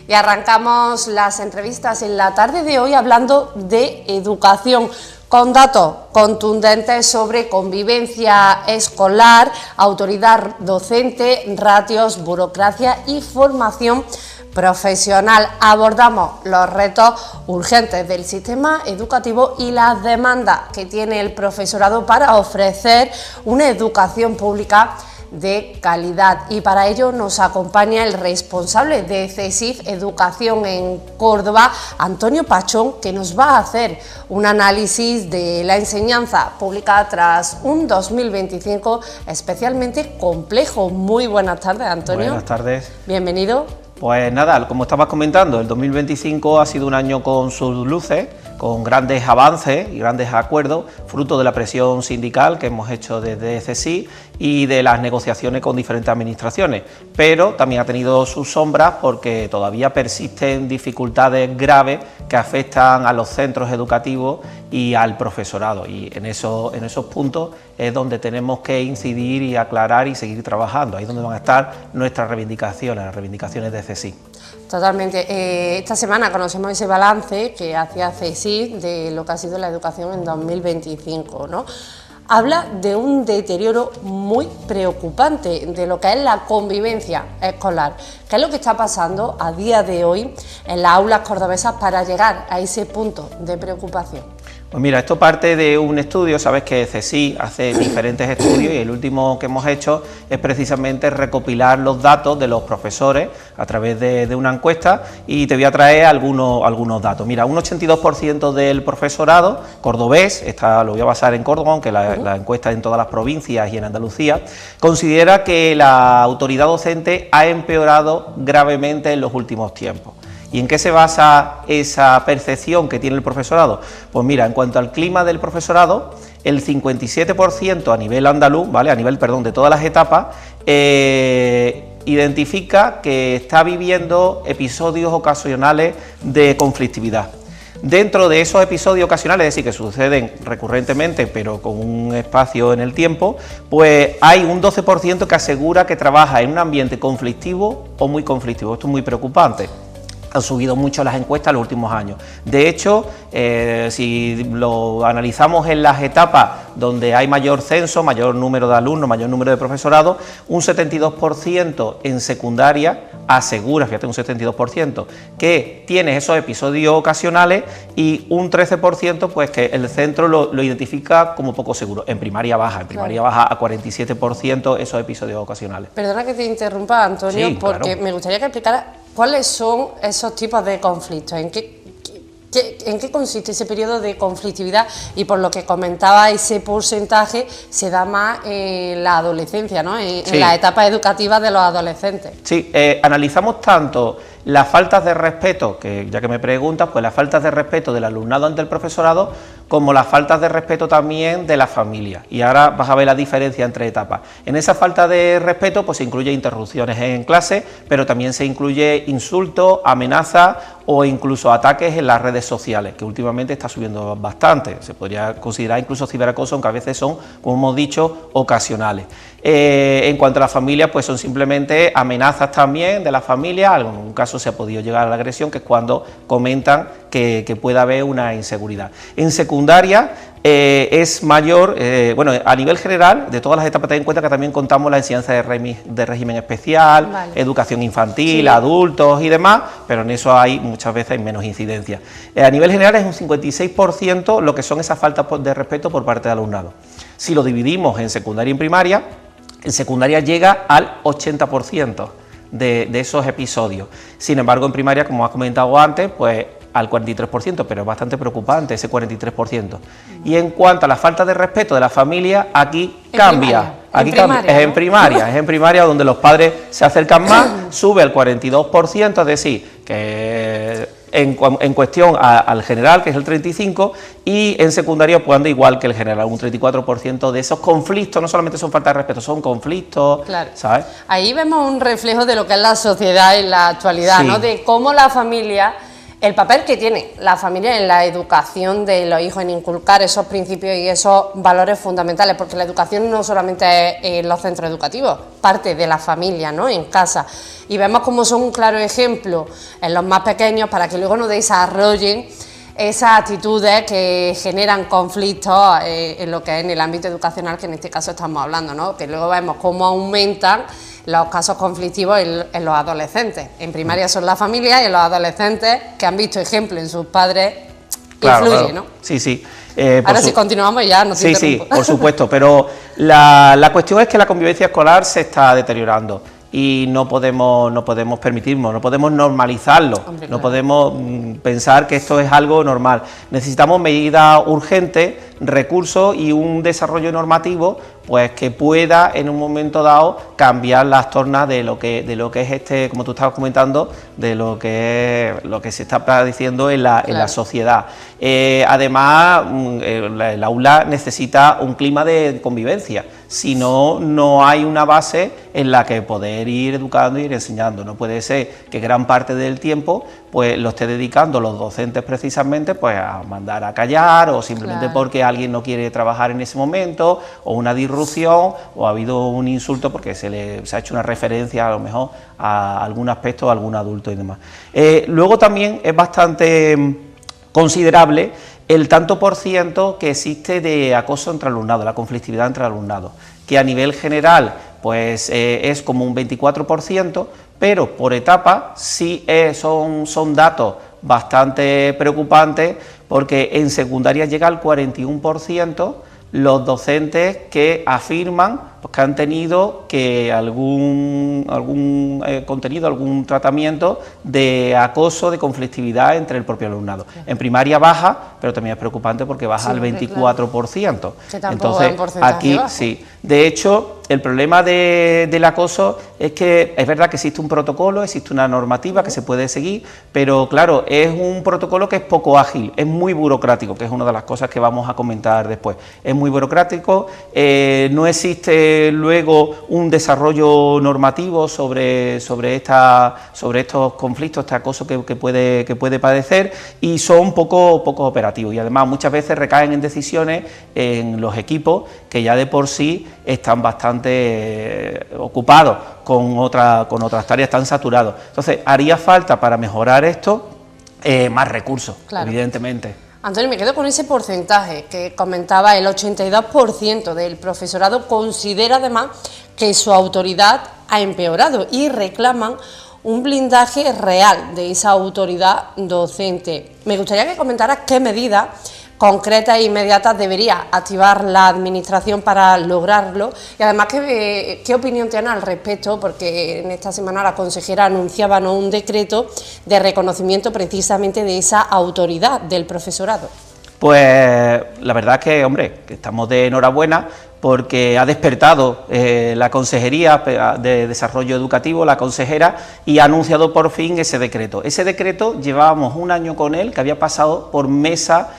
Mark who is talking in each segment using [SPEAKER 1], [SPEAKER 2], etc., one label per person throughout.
[SPEAKER 1] Y arrancamos las entrevistas en la tarde de hoy hablando de educación, con datos contundentes sobre convivencia escolar, autoridad docente, ratios, burocracia y formación profesional. Abordamos los retos urgentes del sistema educativo y las demandas que tiene el profesorado para ofrecer una educación pública de calidad, y para ello nos acompaña el responsable de CESIF Educación en Córdoba, Antonio Pachón, que nos va a hacer un análisis de la enseñanza pública tras un 2025 especialmente complejo. Muy buenas tardes, Antonio.
[SPEAKER 2] Buenas tardes.
[SPEAKER 1] Bienvenido.
[SPEAKER 2] Pues nada, como estabas comentando, el 2025 ha sido un año con sus luces, con grandes avances y grandes acuerdos, fruto de la presión sindical que hemos hecho desde CESIF y de las negociaciones con diferentes administraciones, pero también ha tenido sus sombras porque todavía persisten dificultades graves que afectan a los centros educativos y al profesorado, y en esos puntos es donde tenemos que incidir y aclarar y seguir trabajando. Ahí es donde van a estar nuestras reivindicaciones, las reivindicaciones de CESIF.
[SPEAKER 1] Totalmente. Esta semana conocemos ese balance que hacía CESIF de lo que ha sido la educación en 2025, ¿no? Habla de un deterioro muy preocupante de lo que es la convivencia escolar. ¿Qué es lo que está pasando a día de hoy en las aulas cordobesas para llegar a ese punto de preocupación?
[SPEAKER 2] Pues mira, esto parte de un estudio. Sabes que CESIF hace diferentes estudios y el último que hemos hecho es precisamente recopilar los datos de los profesores a través de una encuesta, y te voy a traer algunos datos. Mira, un 82% del profesorado cordobés, lo voy a basar en Córdoba, aunque la encuesta es en todas las provincias y en Andalucía, considera que la autoridad docente ha empeorado gravemente en los últimos tiempos. ¿Y en qué se basa esa percepción que tiene el profesorado? Pues mira, en cuanto al clima del profesorado, el 57% a nivel andaluz, ¿vale? De todas las etapas, identifica que está viviendo episodios ocasionales de conflictividad. Dentro de esos episodios ocasionales, es decir, que suceden recurrentemente pero con un espacio en el tiempo, pues hay un 12% que asegura que trabaja en un ambiente conflictivo o muy conflictivo. Esto es muy preocupante. Han subido mucho las encuestas en los últimos años. De hecho, si lo analizamos en las etapas donde hay mayor censo, mayor número de alumnos, mayor número de profesorado, un 72% en secundaria asegura, fíjate, un 72%, que tiene esos episodios ocasionales, y un 13% pues que el centro lo identifica como poco seguro. En primaria baja, baja a 47% esos episodios ocasionales.
[SPEAKER 1] Perdona que te interrumpa, Antonio,
[SPEAKER 2] sí,
[SPEAKER 1] porque
[SPEAKER 2] claro.
[SPEAKER 1] Me gustaría que explicara cuáles son esos tipos de conflictos, en qué consiste ese periodo de conflictividad, y por lo que comentaba, ese porcentaje se da más en la adolescencia, ¿no? En la etapa educativa de los adolescentes.
[SPEAKER 2] Sí, analizamos tanto las faltas de respeto, que ya que me preguntas, pues las faltas de respeto del alumnado ante el profesorado, como las faltas de respeto también de la familia. Y ahora vas a ver la diferencia entre etapas. En esa falta de respeto pues se incluye interrupciones en clase, pero también se incluye insultos, amenazas o incluso ataques en las redes sociales, que últimamente está subiendo bastante. Se podría considerar incluso ciberacoso, aunque a veces son, como hemos dicho, ocasionales. En cuanto a la familia, pues son simplemente amenazas también de la familia. En algún caso se ha podido llegar a la agresión, que es cuando comentan que puede haber una inseguridad. En secundaria es mayor, bueno, a nivel general, de todas las etapas, ten en cuenta que también contamos la enseñanza de régimen especial, vale, educación infantil, sí, adultos y demás, pero en eso muchas veces hay menos incidencia. A nivel general es un 56% lo que son esas faltas de respeto por parte del alumnado. Si lo dividimos en secundaria y en primaria, en secundaria llega al 80% de esos episodios. Sin embargo, en primaria, como has comentado antes, pues al 43%, pero es bastante preocupante ese 43%. Y en cuanto a la falta de respeto de la familia, aquí cambia. Aquí cambia. Es en primaria donde los padres se acercan más, sube al 42%, es decir, que en cuestión al general, que es el 35%, y en secundaria pues anda igual que el general, un 34% de esos conflictos. No solamente son falta de respeto, son conflictos, claro, ¿sabes?
[SPEAKER 1] Ahí vemos un reflejo de lo que es la sociedad en la actualidad, sí, ¿no? De cómo la familia El papel que tiene la familia en la educación de los hijos, en inculcar esos principios y esos valores fundamentales, porque la educación no solamente es en los centros educativos, parte de la familia, ¿no?, en casa. Y vemos cómo son un claro ejemplo en los más pequeños para que luego no desarrollen esas actitudes que generan conflictos en lo que es en el ámbito educacional, que en este caso estamos hablando, ¿no?, que luego vemos cómo aumentan los casos conflictivos en los adolescentes. En primaria son las familias y en los adolescentes que han visto ejemplo en sus padres,
[SPEAKER 2] claro,
[SPEAKER 1] influye,
[SPEAKER 2] claro.
[SPEAKER 1] ¿no?
[SPEAKER 2] Sí, sí.
[SPEAKER 1] Ahora si continuamos ya nos
[SPEAKER 2] Sí,
[SPEAKER 1] interrumpo.
[SPEAKER 2] sí, por supuesto, pero la cuestión es que la convivencia escolar se está deteriorando y no podemos permitirnos, no podemos normalizarlo.
[SPEAKER 1] Hombre,
[SPEAKER 2] no
[SPEAKER 1] claro.
[SPEAKER 2] podemos pensar que esto es algo normal. Necesitamos medidas urgentes, recursos y un desarrollo normativo pues que pueda en un momento dado cambiar las tornas de lo que es como tú estabas comentando, de lo que se está padeciendo en la sociedad. Además, el aula necesita un clima de convivencia, si no, no hay una base en la que poder ir educando y ir enseñando. No puede ser que gran parte del tiempo pues lo esté dedicando los docentes precisamente pues a mandar a callar, o simplemente porque alguien no quiere trabajar en ese momento, o una disrupción, o ha habido un insulto porque se ha hecho una referencia a lo mejor a algún aspecto, a algún adulto y demás. Luego también es bastante considerable el tanto por ciento que existe de acoso entre alumnado, la conflictividad entre alumnados, que a nivel general pues es como un 24%, pero por etapa sí son datos bastante preocupantes, porque en secundaria llega al 41% los docentes que afirman pues, que han tenido que algún contenido, algún tratamiento de acoso, de conflictividad entre el propio alumnado. En primaria baja, pero también es preocupante porque baja al 24%.
[SPEAKER 1] Que tampoco
[SPEAKER 2] Entonces,
[SPEAKER 1] es un porcentaje
[SPEAKER 2] aquí
[SPEAKER 1] bajo.
[SPEAKER 2] sí. De hecho, el problema del acoso es que es verdad que existe un protocolo, existe una normativa que se puede seguir, pero claro, es un protocolo que es poco ágil, es muy burocrático, que es una de las cosas que vamos a comentar después. Es muy burocrático, no existe luego un desarrollo normativo sobre estos conflictos, este acoso que puede padecer, y son poco operativos, y además muchas veces recaen en decisiones en los equipos que ya de por sí están bastante ocupados con otras tareas, están saturados. Entonces haría falta para mejorar esto más recursos, evidentemente.
[SPEAKER 1] Antonio, me quedo con ese porcentaje que comentaba. El 82% del profesorado considera además que su autoridad ha empeorado y reclaman un blindaje real de esa autoridad docente. Me gustaría que comentaras qué medidas concretas e inmediatas debería activar la Administración para lograrlo, y además qué opinión tiene al respecto, porque en esta semana la consejera anunciaba un decreto de reconocimiento precisamente de esa autoridad del profesorado.
[SPEAKER 2] Pues la verdad es que, hombre, que estamos de enhorabuena, porque ha despertado la Consejería de Desarrollo Educativo, la consejera, y ha anunciado por fin ese decreto. Ese decreto llevábamos un año con él, que había pasado por mesa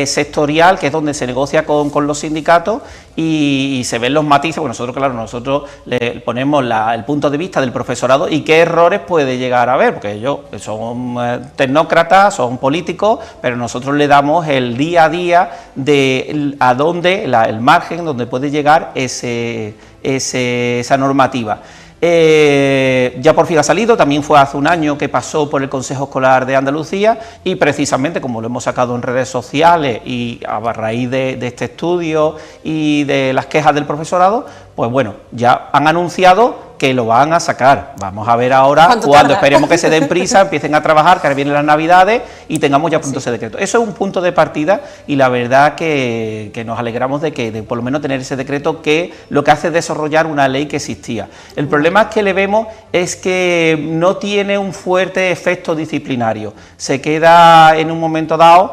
[SPEAKER 2] sectorial, que es donde se negocia con los sindicatos, y se ven los matices. Bueno, nosotros le ponemos el punto de vista del profesorado y qué errores puede llegar a haber, porque ellos son tecnócratas, son políticos, pero nosotros le damos el día a día de a dónde, el margen donde puede llegar esa normativa. Ya por fin ha salido, también fue hace un año que pasó por el Consejo Escolar de Andalucía, y precisamente como lo hemos sacado en redes sociales y a raíz de este estudio y de las quejas del profesorado, pues bueno, ya han anunciado que lo van a sacar. Vamos a ver ahora cuando esperemos que se den prisa, empiecen a trabajar, que ahora vienen las Navidades y tengamos ya pronto ese decreto. Eso es un punto de partida, y la verdad que nos alegramos de por lo menos tener ese decreto, que lo que hace es desarrollar una ley que existía. El problema que le vemos es que no tiene un fuerte efecto disciplinario. Se queda en un momento dado,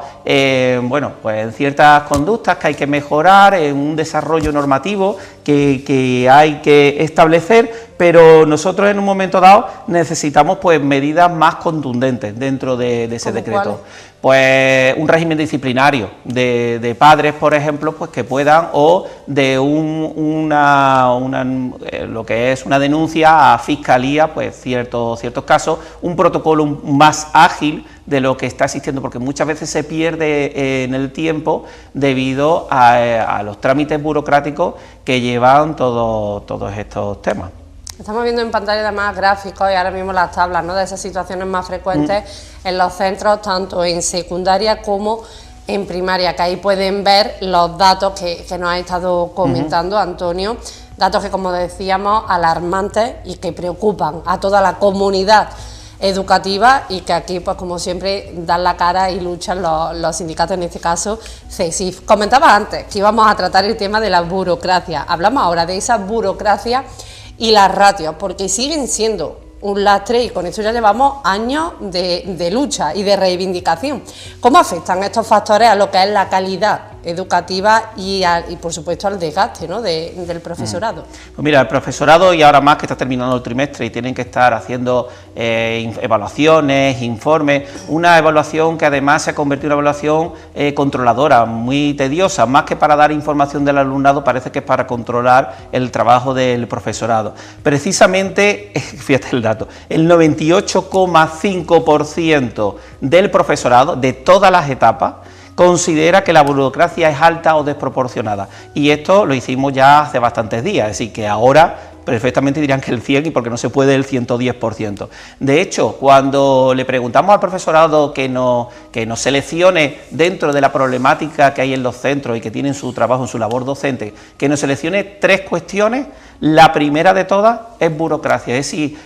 [SPEAKER 2] bueno, pues en ciertas conductas que hay que mejorar, en un desarrollo normativo que hay que establecer, pero nosotros en un momento dado necesitamos pues medidas más contundentes dentro de ese decreto. Pues un régimen disciplinario de padres, por ejemplo, pues que puedan, o de lo que es una denuncia a fiscalía, pues ciertos casos, un protocolo más ágil de lo que está existiendo, porque muchas veces se pierde en el tiempo debido a los trámites burocráticos que llevan todos estos temas.
[SPEAKER 1] Estamos viendo en pantalla además gráficos y ahora mismo las tablas, ¿no?, de esas situaciones más frecuentes en los centros, tanto en secundaria como en primaria, que ahí pueden ver los datos que nos ha estado comentando Antonio, datos que, como decíamos, alarmantes y que preocupan a toda la comunidad educativa, y que aquí, pues como siempre, dan la cara y luchan los sindicatos, en este caso CESIF. Comentaba antes que íbamos a tratar el tema de la burocracia. Hablamos ahora de esa burocracia y las ratios, porque siguen siendo un lastre, y con esto ya llevamos años de lucha y de reivindicación. ¿Cómo afectan estos factores a lo que es la calidad educativa y por supuesto al desgaste, ¿no?, del profesorado?
[SPEAKER 2] Pues mira, el profesorado, y ahora más que está terminando el trimestre y tienen que estar haciendo evaluaciones, informes, una evaluación que además se ha convertido en una evaluación controladora, muy tediosa, más que para dar información del alumnado, parece que es para controlar el trabajo del profesorado. Precisamente, fíjate el dato, el 98,5% del profesorado de todas las etapas considera que la burocracia es alta o desproporcionada, y esto lo hicimos ya hace bastantes días, es decir, que ahora perfectamente dirían que el 100, y porque no se puede el 110%. De hecho, cuando le preguntamos al profesorado que nos seleccione dentro de la problemática que hay en los centros y que tienen su trabajo, en su labor docente, que nos seleccione 3 cuestiones, la primera de todas es burocracia, es decir,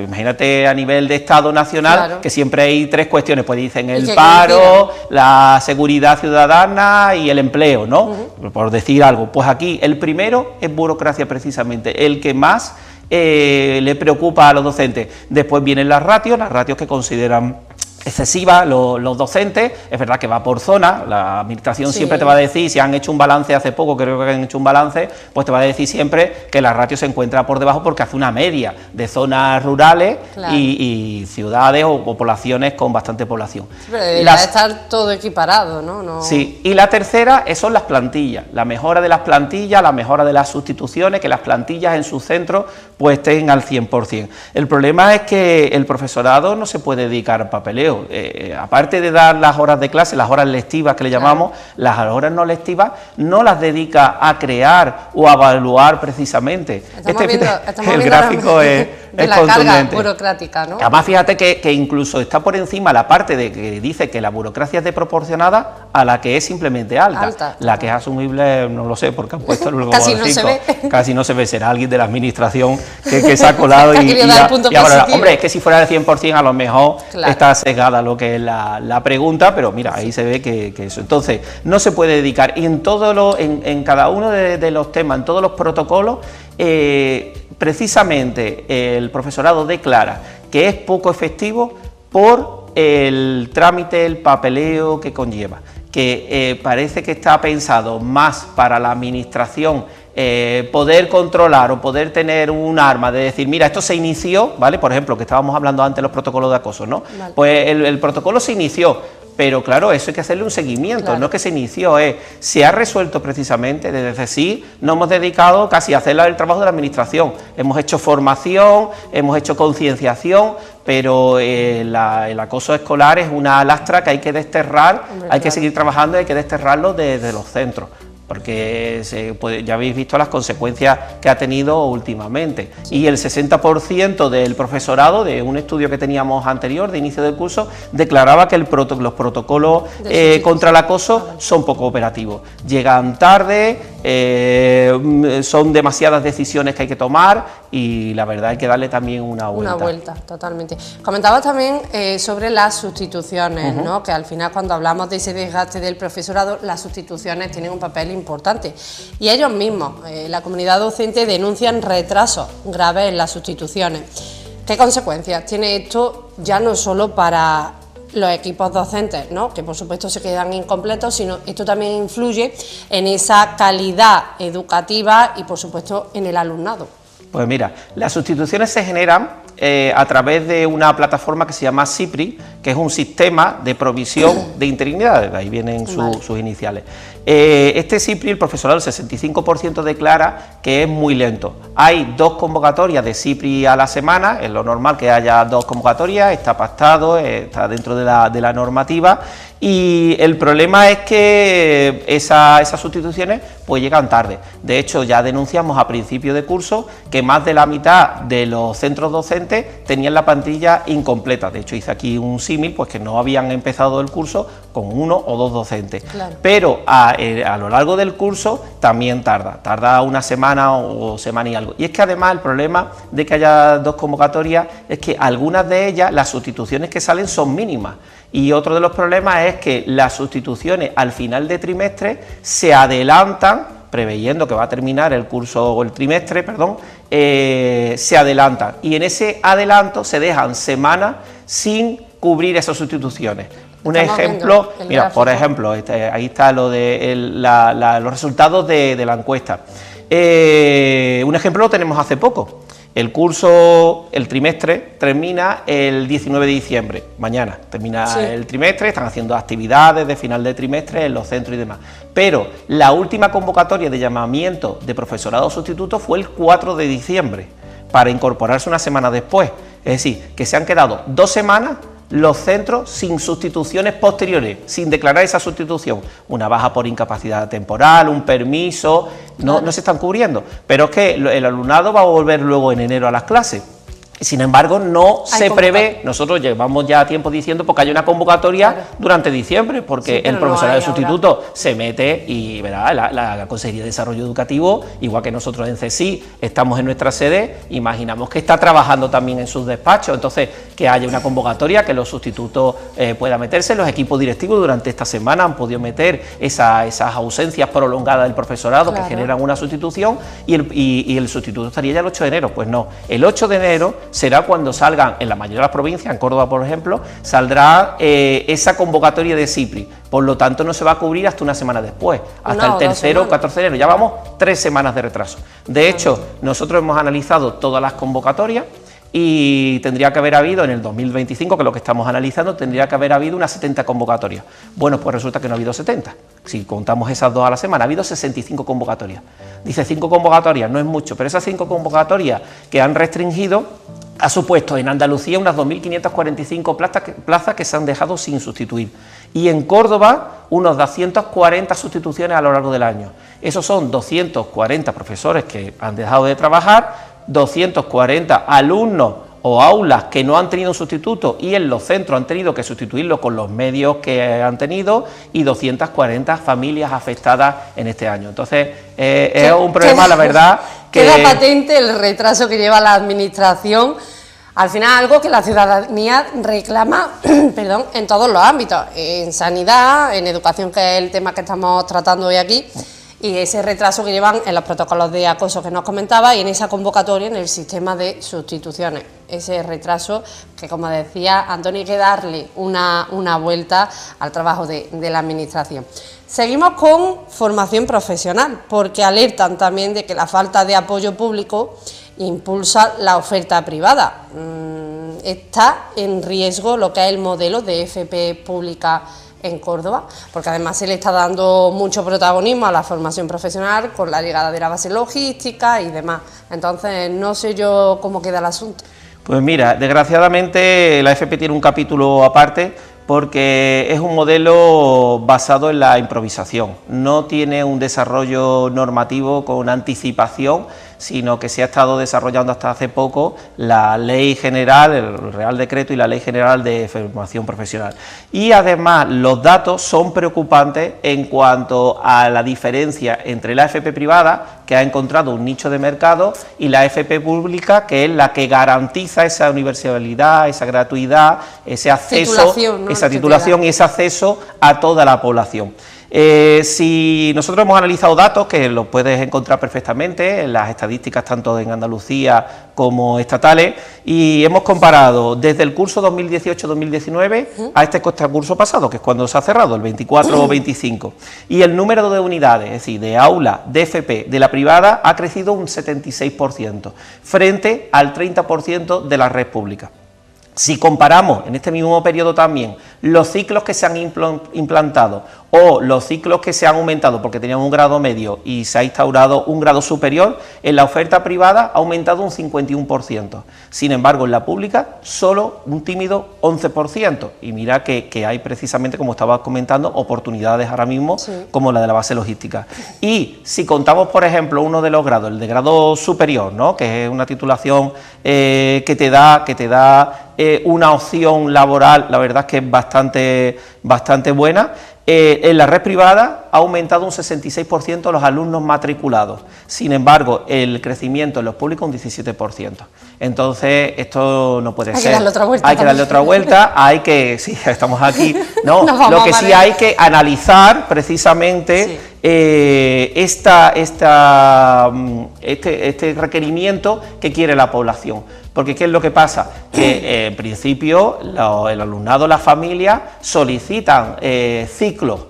[SPEAKER 2] imagínate a nivel de Estado nacional, claro, que siempre hay 3 cuestiones, pues dicen el paro, la seguridad ciudadana y el empleo, ¿no? Por decir algo. Pues aquí el primero es burocracia, precisamente, el que más le preocupa a los docentes. Después vienen las ratios que consideran excesiva los docentes. Es verdad que va por zona, la administración siempre te va a decir, si han hecho un balance hace poco, creo que han hecho un balance, pues te va a decir siempre que la ratio se encuentra por debajo, porque hace una media de zonas rurales, claro, y ciudades o poblaciones con bastante población.
[SPEAKER 1] Sí, pero debería estar todo equiparado, ¿no?
[SPEAKER 2] Sí, y la tercera son las plantillas, la mejora de las plantillas, la mejora de las sustituciones, que las plantillas en sus centros pues estén al 100%. El problema es que el profesorado no se puede dedicar al papeleo. Aparte de dar las horas de clase, las horas lectivas que le llamamos, claro, las horas no lectivas no las dedica a crear o a evaluar precisamente.
[SPEAKER 1] Estamos
[SPEAKER 2] el gráfico es
[SPEAKER 1] la carga burocrática, ¿no?
[SPEAKER 2] Además, fíjate que incluso está por encima la parte de que dice que la burocracia es desproporcionada a la que es simplemente alta. La que es asumible, no lo sé, porque han puesto luego
[SPEAKER 1] casi no se ve.
[SPEAKER 2] Casi no se ve, será alguien de la administración que se ha colado y
[SPEAKER 1] ahora,
[SPEAKER 2] hombre, es que si fuera del 100% a lo mejor, claro, está sesgada lo que es la pregunta, pero mira, ahí se ve que eso. Entonces, no se puede dedicar, y en cada uno de los temas, en todos los protocolos, precisamente el profesorado declara que es poco efectivo por el trámite, el papeleo que conlleva, que parece que está pensado más para la administración, poder controlar o poder tener un arma de decir, mira, esto se inició, ¿vale? Por ejemplo, que estábamos hablando antes de los protocolos de acoso, ¿no? Vale. Pues el protocolo se inició, pero claro, eso hay que hacerle un seguimiento, claro, no es que se inició, se ha resuelto precisamente. Desde sí nos hemos dedicado casi a hacer el trabajo de la administración, hemos hecho formación, hemos hecho concienciación, pero el acoso escolar es una lastra que hay que desterrar, hay que seguir trabajando, hay que desterrarlo desde los centros, porque ya habéis visto las consecuencias que ha tenido últimamente. Sí. Y el 60% del profesorado, de un estudio que teníamos anterior, de inicio del curso, declaraba que los protocolos contra el acoso son poco operativos. Llegan tarde, son demasiadas decisiones que hay que tomar, y la verdad hay que darle también una vuelta.
[SPEAKER 1] Una vuelta, totalmente. Comentabas también sobre las sustituciones, ¿no? Que al final, cuando hablamos de ese desgaste del profesorado, las sustituciones tienen un papel importante, y ellos mismos, la comunidad docente, denuncian retrasos graves en las sustituciones. ¿Qué consecuencias tiene esto ya no solo para los equipos docentes, ¿no?, que por supuesto se quedan incompletos, sino esto también influye en esa calidad educativa y por supuesto en el alumnado?
[SPEAKER 2] Pues mira, las sustituciones se generan a través de una plataforma que se llama CIPRI, que es un sistema de provisión de interinidades, de ahí vienen sus iniciales. Este CIPRI, el profesorado, el 65% declara que es muy lento. Hay 2 convocatorias de CIPRI a la semana, es lo normal que haya 2 convocatorias, está pactado, está dentro de la normativa, y el problema es que esas sustituciones pues llegan tarde. De hecho, ya denunciamos a principio de curso que más de la mitad de los centros docentes tenían la plantilla incompleta. De hecho, hice aquí un símil, pues que no habían empezado el curso con 1 o 2 docentes. Claro. Pero a lo largo del curso también tarda una semana o semana y algo. Y es que además el problema de que haya 2 convocatorias es que algunas de ellas, las sustituciones que salen son mínimas. Y otro de los problemas es que las sustituciones al final de trimestre se adelantan, preveyendo que va a terminar el curso o el trimestre, perdón, se adelantan. Y en ese adelanto se dejan semanas sin cubrir esas sustituciones. Un ejemplo, mira, por ejemplo, ahí está lo de los resultados de la encuesta. Un ejemplo lo tenemos hace poco. El curso, el trimestre, termina el 19 de diciembre, mañana termina el trimestre, están haciendo actividades de final de trimestre en los centros y demás. Pero la última convocatoria de llamamiento de profesorado sustituto fue el 4 de diciembre, para incorporarse una semana después. Es decir, que se han quedado 2 semanas los centros sin sustituciones posteriores, sin declarar esa sustitución, una baja por incapacidad temporal, un permiso, no se están cubriendo, pero es que el alumnado va a volver luego en enero a las clases. Sin embargo, no se prevé, nosotros llevamos ya tiempo diciendo porque hay una convocatoria durante diciembre, porque el profesorado de sustituto se mete y verá, la Consejería de Desarrollo Educativo, igual que nosotros en CSIC estamos en nuestra sede, imaginamos que está trabajando también en sus despachos, entonces que haya una convocatoria, que los sustitutos puedan meterse, los equipos directivos durante esta semana han podido meter esas ausencias prolongadas del profesorado que generan una sustitución y el sustituto estaría ya el 8 de enero, pues no, el 8 de enero será cuando salgan, en la mayoría de las provincias, en Córdoba por ejemplo, saldrá esa convocatoria de CIPRI, por lo tanto no se va a cubrir hasta una semana después, hasta el 3 o 14 de enero, ya vamos 3 semanas de retraso. De hecho, nosotros hemos analizado todas las convocatorias y tendría que haber habido en el 2025, que es lo que estamos analizando, tendría que haber habido unas 70 convocatorias. Bueno, pues resulta que no ha habido 70, si contamos esas 2 a la semana, ha habido 65 convocatorias. Dice 5 convocatorias, no es mucho, pero esas 5 convocatorias que han restringido ha supuesto en Andalucía unas 2.545 plazas que se han dejado sin sustituir. Y en Córdoba, unos 240 sustituciones a lo largo del año. Esos son 240 profesores que han dejado de trabajar, 240 alumnos o aulas que no han tenido un sustituto y en los centros han tenido que sustituirlo con los medios que han tenido y 240 familias afectadas en este año. Entonces, es un problema, la verdad, que...
[SPEAKER 1] Queda patente el retraso que lleva la Administración. Al final, algo que la ciudadanía reclama perdón, en todos los ámbitos, en sanidad, en educación, que es el tema que estamos tratando hoy aquí, y ese retraso que llevan en los protocolos de acoso que nos comentaba y en esa convocatoria en el sistema de sustituciones. Ese retraso que, como decía Antonio, hay que darle una vuelta al trabajo de la Administración. Seguimos con formación profesional, porque alertan también de que la falta de apoyo público impulsa la oferta privada. Está en riesgo lo que es el modelo de FP pública en Córdoba, porque además se le está dando mucho protagonismo a la formación profesional con la llegada de la base logística y demás. Entonces, no sé yo cómo queda el asunto.
[SPEAKER 2] Pues mira, desgraciadamente la FP tiene un capítulo aparte, porque es un modelo basado en la improvisación, no tiene un desarrollo normativo con anticipación, sino que se ha estado desarrollando hasta hace poco la Ley General, el Real Decreto y la Ley General de Formación Profesional. Y además los datos son preocupantes en cuanto a la diferencia entre la FP privada, que ha encontrado un nicho de mercado, y la FP pública, que es la que garantiza esa universalidad, esa gratuidad, ese acceso, esa titulación y ese acceso a toda la población. Si nosotros hemos analizado datos, que los puedes encontrar perfectamente en las estadísticas tanto en Andalucía como estatales, y hemos comparado desde el curso 2018-2019 a este curso pasado, que es cuando se ha cerrado, el 24 o 25, y el número de unidades, es decir, de aulas de FP de la privada ha crecido un 76%, frente al 30% de la red pública. Si comparamos en este mismo periodo también los ciclos que se han implantado o los ciclos que se han aumentado porque tenían un grado medio y se ha instaurado un grado superior, en la oferta privada ha aumentado un 51%. Sin embargo, en la pública solo un tímido 11%. Y mira que hay precisamente, como estaba comentando, oportunidades ahora mismo, sí, como la de la base logística. Y si contamos, por ejemplo, uno de los grados, el de grado superior, ¿no?, que es una titulación que te da una opción laboral, la verdad es que es bastante buena. En la red privada ha aumentado un 66% los alumnos matriculados, sin embargo el crecimiento en los públicos un 17%. Entonces esto no puede ser. Hay que darle otra vuelta. Hay que darle otra vuelta, hay que, sí, estamos aquí, no, lo que sí hay que analizar precisamente, sí, este requerimiento que quiere la población. Porque ¿qué es lo que pasa? Que en principio el alumnado, las familias solicitan ciclos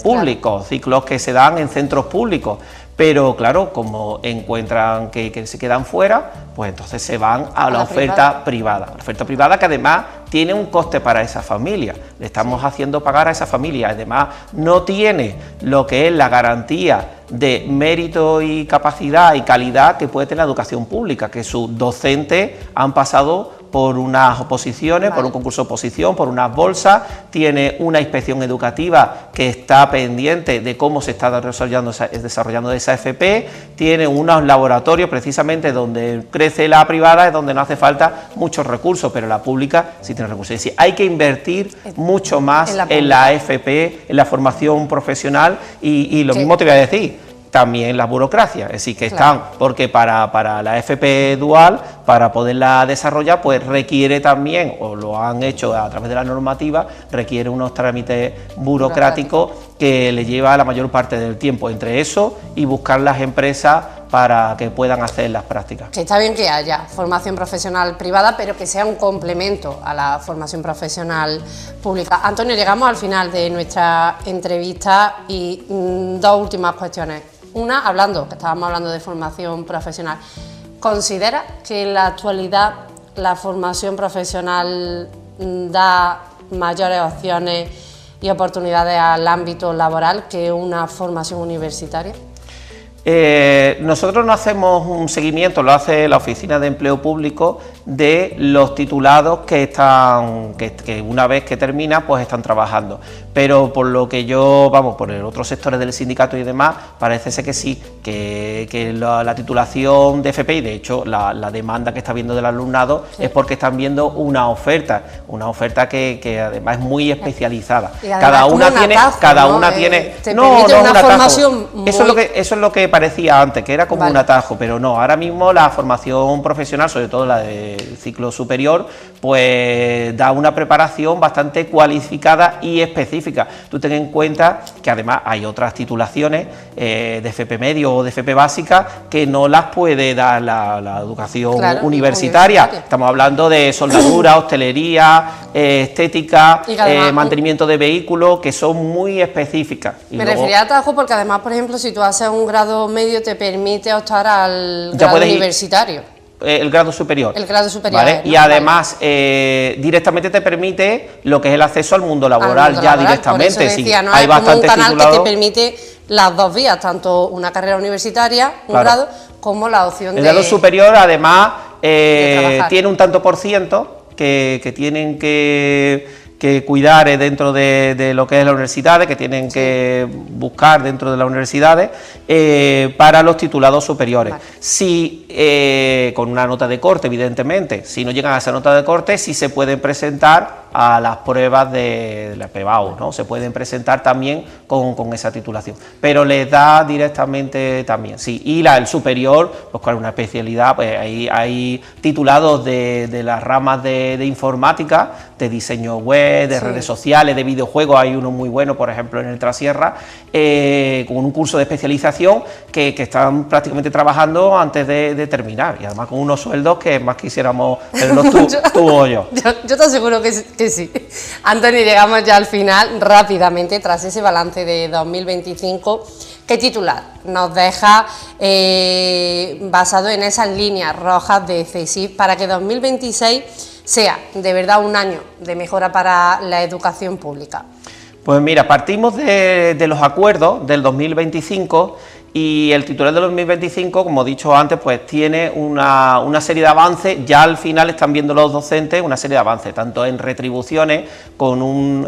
[SPEAKER 2] públicos, claro, ciclos que se dan en centros públicos, pero claro, como encuentran que se quedan fuera, pues entonces se van a la oferta privada. La oferta privada que además tiene un coste para esa familia, le estamos haciendo pagar a esa familia, además no tiene lo que es la garantía de mérito y capacidad y calidad que puede tener la educación pública, que sus docentes han pasado por unas oposiciones, por un concurso de oposición, por unas bolsas, tiene una inspección educativa que está pendiente de cómo se está desarrollando esa FP, tiene unos laboratorios precisamente donde crece la privada, es donde no hace falta muchos recursos, pero la pública sí tiene recursos. Es decir, hay que invertir mucho más en la FP, en la formación profesional y lo mismo te voy a decir, también la burocracia, es decir, que están, porque para la FP dual, para poderla desarrollar, pues requiere también, o lo han hecho a través de la normativa, requiere unos trámites burocráticos que le lleva la mayor parte del tiempo, entre eso y buscar las empresas para que puedan hacer las prácticas. Que está bien que haya formación profesional privada, pero que sea un complemento a la formación profesional pública. Antonio, llegamos al final de nuestra entrevista y dos últimas cuestiones. Una, que estábamos hablando de formación profesional, ¿considera que en la actualidad la formación profesional da mayores opciones y oportunidades al ámbito laboral que una formación universitaria? Nosotros no hacemos un seguimiento, lo hace la Oficina de Empleo Público, de los titulados que una vez que termina pues están trabajando, pero por lo que yo, por otros sectores del sindicato y demás, parece ser que sí, que la titulación de FP, y de hecho la demanda que está viendo del alumnado, sí, es porque están viendo una oferta que además es muy especializada. Cada una tiene, no es una formación muy... Eso es lo que parecía antes, que era como un atajo, pero no, ahora mismo la formación profesional, sobre todo la de ciclo superior, pues da una preparación bastante cualificada y específica. Tú ten en cuenta que además hay otras titulaciones de FP medio o de FP básica que no las puede dar la educación universitaria. Estamos hablando de soldadura, hostelería, estética, mantenimiento de vehículos, que son muy específicas. Me refería a atajo porque además, por ejemplo, si tú haces un grado medio te permite optar al grado universitario. El grado superior. El grado superior. ¿Vale? ¿No? Y además directamente te permite lo que es el acceso al mundo laboral, directamente. Por eso decía, ¿no? Hay como un canal que te permite las dos vías, tanto una carrera universitaria, un grado, como la opción de... El grado superior además tiene un tanto por ciento que tienen que cuidar dentro de lo que es la universidad, que tienen que buscar dentro de las universidades para los titulados superiores. Si con una nota de corte, evidentemente, si no llegan a esa nota de corte, sí se pueden presentar a las pruebas de la PEBAU, ¿no? Se pueden presentar también con esa titulación, pero les da directamente también, sí. Y el superior, pues con una especialidad, pues hay titulados de las ramas de informática, de diseño web, de redes sociales, de videojuegos. Hay uno muy bueno, por ejemplo, en el Trasierra, con un curso de especialización que están prácticamente trabajando antes de terminar, y además con unos sueldos que más quisiéramos verlos tú o yo.
[SPEAKER 1] Yo te aseguro que sí. Antonio, llegamos ya al final rápidamente, tras ese balance de 2025. ¿Qué titular nos deja basado en esas líneas rojas de CSIC para que 2026 sea de verdad un año de mejora para la educación pública?
[SPEAKER 2] Pues mira, partimos de los acuerdos del 2025, y el titular del 2025, como he dicho antes, pues tiene una serie de avances. Ya al final están viendo los docentes una serie de avances, tanto en retribuciones, con un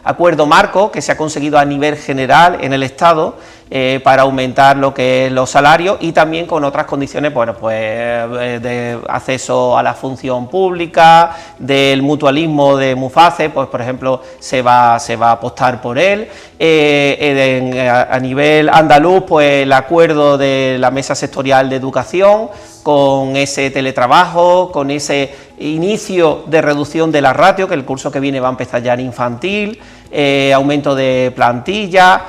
[SPEAKER 2] acuerdo marco que se ha conseguido a nivel general en el Estado, para aumentar lo que es los salarios, y también con otras condiciones, bueno, pues de acceso a la función pública, del mutualismo de MUFACE, pues por ejemplo se va a apostar por él. A nivel andaluz, pues el acuerdo de la mesa sectorial de educación, con ese teletrabajo, con ese inicio de reducción de la ratio, que el curso que viene va a empezar ya en infantil, aumento de plantilla.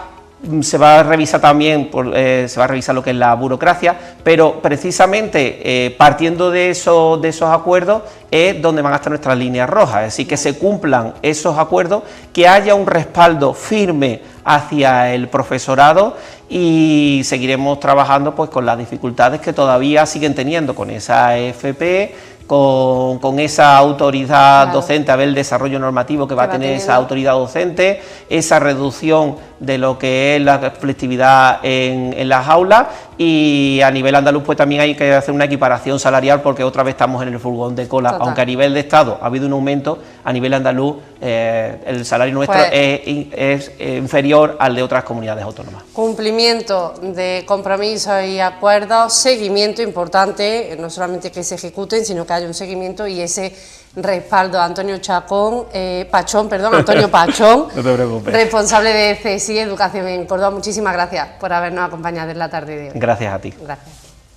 [SPEAKER 2] Se va a revisar también, se va a revisar lo que es la burocracia, pero precisamente partiendo de esos acuerdos es donde van a estar nuestras líneas rojas, es decir, que se cumplan esos acuerdos, que haya un respaldo firme hacia el profesorado, y seguiremos trabajando pues con las dificultades que todavía siguen teniendo con esa FP, con esa autoridad docente, a ver el desarrollo normativo que va a tener esa autoridad docente, esa reducción de lo que es la flexibilidad en las aulas, y a nivel andaluz pues también hay que hacer una equiparación salarial, porque otra vez estamos en el furgón de cola. Total. Aunque a nivel de Estado ha habido un aumento, a nivel andaluz el salario nuestro pues es inferior al de otras comunidades autónomas.
[SPEAKER 1] Cumplimiento de compromisos y acuerdos, seguimiento importante, no solamente que se ejecuten, sino que haya un seguimiento y ese respaldo. Antonio Pachón, no te preocupes, responsable de CSIC Educación en Córdoba, muchísimas gracias por habernos acompañado en la tarde de hoy.
[SPEAKER 2] Gracias a ti.
[SPEAKER 1] Gracias.